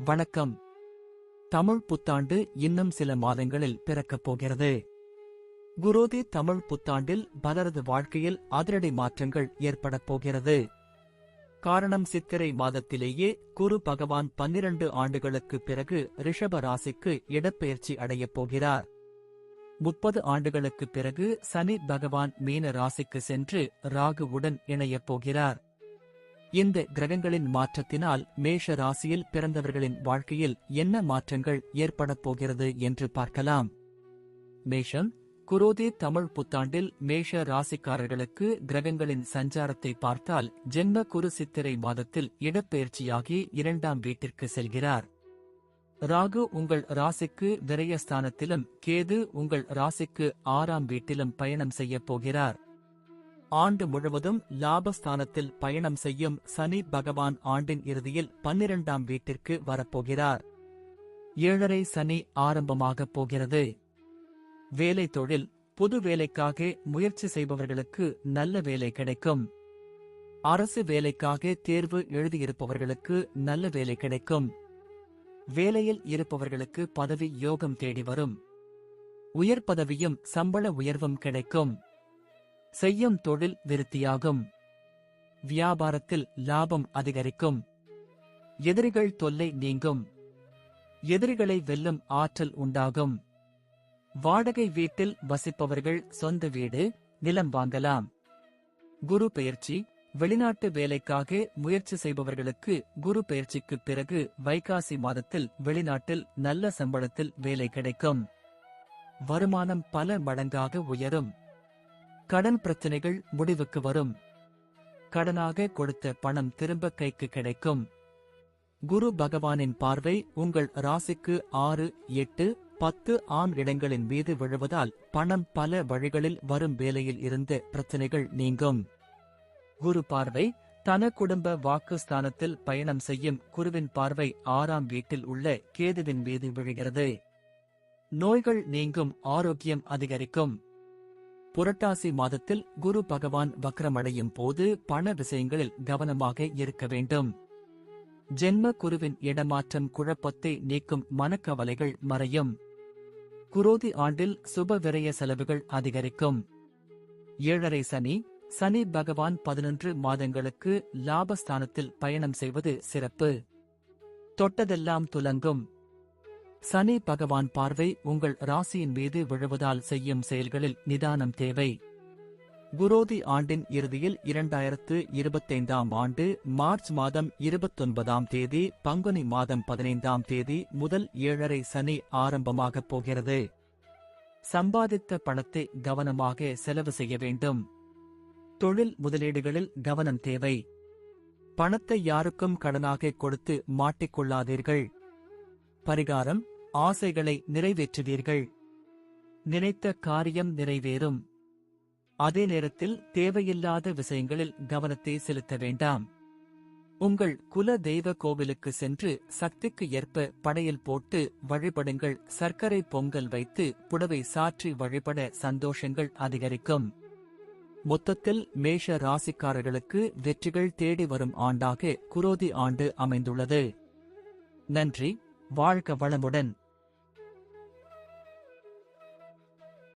வணக்கம். தமிழ் புத்தாண்டு இன்னும் சில மாதங்களில் பிறக்கப் போகிறது. குரோதி தமிழ் புத்தாண்டில் பலரது வாழ்க்கையில் அதிரடி மாற்றங்கள் ஏற்படப் போகிறது. காரணம், சித்திரை மாதத்திலேயே குரு பகவான் 12 ஆண்டுகளுக்குப் பிறகு ரிஷப ராசிக்கு இடப்பெயர்ச்சி அடையப் போகிறார். 30 ஆண்டுகளுக்குப் பிறகு சனி பகவான் மீன ராசிக்கு சென்று ராகுவுடன் இணையப் போகிறார். இந்த கிரகங்களின் மாற்றத்தினால் மேஷ ராசியில் பிறந்தவர்களின் வாழ்க்கையில் என்ன மாற்றங்கள் ஏற்படப் போகிறது என்று பார்க்கலாம். மேஷம். குரோதி தமிழ் புத்தாண்டில் மேஷ ராசிக்காரர்களுக்கு கிரகங்களின் சஞ்சாரத்தை பார்த்தால், ஜென்ம குரு சித்திரை மாதத்தில் இடப்பெயர்ச்சியாகி 2ஆம் வீட்டிற்கு செல்கிறார். ராகு உங்கள் ராசிக்கு விரயஸ்தானத்திலும், கேது உங்கள் ராசிக்கு 6ஆம் வீட்டிலும் பயணம் செய்யப் போகிறார். ஆண்டு முழுவதும் லாபஸ்தானத்தில் பயணம் செய்யும் சனி பகவான் ஆண்டின் இறுதியில் 12ஆம் வீட்டிற்கு வரப்போகிறார். 7.5 சனி ஆரம்பமாகப் போகிறது. வேலை தொழில். புது வேலைக்காக முயற்சி செய்பவர்களுக்கு நல்ல வேலை கிடைக்கும். அரசு வேலைக்காக தேர்வு எழுதியிருப்பவர்களுக்கு நல்ல வேலை கிடைக்கும். வேலையில் இருப்பவர்களுக்கு பதவி யோகம் தேடி வரும். உயர் பதவியும் சம்பள உயர்வும் கிடைக்கும். செய்யும் தொழில் விருத்தியாகும். வியாபாரத்தில் லாபம் அதிகரிக்கும். எதிரிகள் தொல்லை நீங்கும். எதிரிகளை வெல்லும் ஆற்றல் உண்டாகும். வாடகை வீட்டில் வசிப்பவர்கள் சொந்த வீடு, நிலம் வாங்கலாம். குரு பெயர்ச்சி. வெளிநாட்டு வேலைக்காக முயற்சி செய்பவர்களுக்கு குரு பெயர்ச்சிக்குப் பிறகு வைகாசி மாதத்தில் வெளிநாட்டில் நல்ல சம்பளத்தில் வேலை கிடைக்கும். வருமானம் பல மடங்காக உயரும். கடன் பிரச்சனைகள் முடிவுக்கு வரும். கடனாக கொடுத்த பணம் திரும்ப கைக்கு கிடைக்கும். குரு பகவானின் பார்வை உங்கள் ராசிக்கு 6, 8, 10 ஆம் இடங்களின் மீது விழுவதால் பணம் பல வழிகளில் வரும். வேலையில் இருந்த பிரச்சனைகள் நீங்கும். குரு பார்வை தன குடும்ப வாக்குஸ்தானத்தில் பயணம் செய்யும் குருவின் பார்வை 6ஆம் வீட்டில் உள்ள கேதுவின் மீது விழுகிறது. நோய்கள் நீங்கும். ஆரோக்கியம் அதிகரிக்கும். புரட்டாசி மாதத்தில் குரு பகவான் வக்ரமடையும் போது பண விஷயங்களில் கவனமாக இருக்க வேண்டும். ஜென்ம குருவின் இடமாற்றம் குழப்பத்தை நீக்கும். மனக்கவலைகள் மறையும். குரோதி ஆண்டில் சுப விரய செலவுகள் அதிகரிக்கும். 7.5 சனி. சனி பகவான் 11 மாதங்களுக்கு லாபஸ்தானத்தில் பயணம் செய்வது சிறப்பு. தொட்டதெல்லாம் துலங்கும். சனி பகவான் பார்வை உங்கள் ராசியின் மீது விழுவதால் செய்யும் செயல்களில் நிதானம் தேவை. குரோதி ஆண்டின் இறுதியில் 2025ஆம் ஆண்டு மார்ச் மாதம் 29ஆம் தேதி பங்குனி மாதம் 15ஆம் தேதி முதல் 7.5 சனி ஆரம்பமாகப் போகிறது. சம்பாதித்த பணத்தை கவனமாக செலவு செய்ய வேண்டும். தொழில் முதலீடுகளில் கவனம் தேவை. பணத்தை யாருக்கும் கடனாக கொடுத்து மாட்டிக்கொள்ளாதீர்கள். பரிகாரம். ஆசைகளை நிறைவேற்றுவீர்கள். நினைத்த காரியம் நிறைவேறும். அதே நேரத்தில் தேவையில்லாத விஷயங்களில் கவனத்தை செலுத்த வேண்டாம். உங்கள் குல தெய்வ கோவிலுக்கு சென்று சக்திக்கு ஏற்ப படையல் போட்டு வழிபடுங்கள். சர்க்கரை பொங்கல் வைத்து புடவை சாற்றி வழிபட சந்தோஷங்கள் அதிகரிக்கும். மொத்தத்தில் மேஷ ராசிக்காரர்களுக்கு வெற்றிகள் தேடி வரும் ஆண்டாக குரோதி ஆண்டு அமைந்துள்ளது. நன்றி. வாழ்க வளமுடன்.